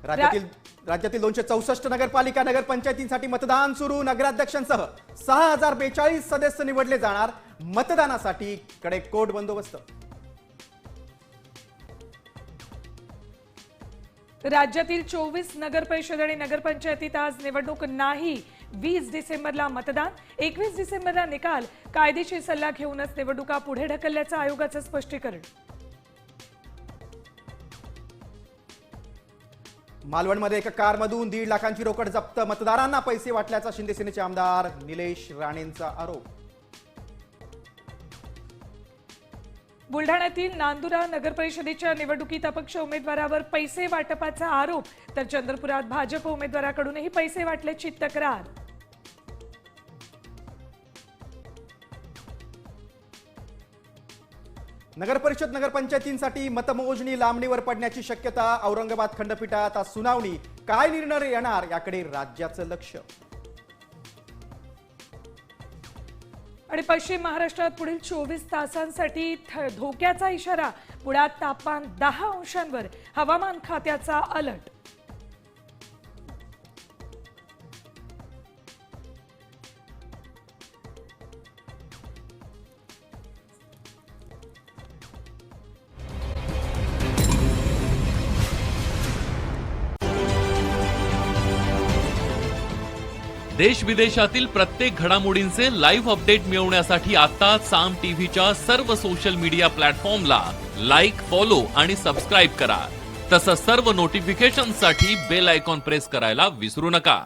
राज्यातील 264 नगरपालिका नगरपंचायतींसाठी मतदान सुरू। नगराध्यक्षांसह 6042 सदस्य निवडले जाणार। मतदानासाठी कडेकोट बंदोबस्त। राज्यातील 24 नगरपरिषद आणि नगरपंचायतीत आज निवडणूक नाही। 20 डिसेंबरला मतदान, 21 डिसेंबरला निकाल। कायदेशीर सल्ला घेऊनच निवडणुका पुढे ढकलल्याचं आयोगाचं स्पष्टीकरण। मालवणमध्ये एका कारमधून 1.5 लाखांची रोकड जप्त। मतदारांना पैसे वाटल्याचा शिंदे सेनेचे आमदार निलेश राणेंचा आरोप। बुलढाण्यातील नांदुरा नगरपरिषदेच्या निवडणुकीत अपक्ष उमेदवारावर पैसे वाटपाचा आरोप, तर चंद्रपुरात भाजप उमेदवाराकडूनही पैसे वाटल्याची तक्रार। नगरपरिषद नगरपंचायतींसाठी मतमोजणी लांबणीवर पडण्याची शक्यता। औरंगाबाद खंडपीठात आज सुनावणी। काय निर्णय येणार याकडे राज्याचं लक्ष। आणि पश्चिम महाराष्ट्रात पुढील 24 तासांसाठी धोक्याचा इशारा। पुण्यात तापमान 10 अंशांवर। हवामान खात्याचा अलर्ट। देश विदेशातील प्रत्येक घडामोडींचे लाईव्ह अपडेट मिळवण्यासाठी आता साम टीव्हीच्या सर्व सोशल मीडिया प्लॅटफॉर्मला लाईक, फॉलो आणि सबस्क्राईब करा। तसंच सर्व नोटिफिकेशनसाठी बेल आयकॉन प्रेस करायला विसरू नका।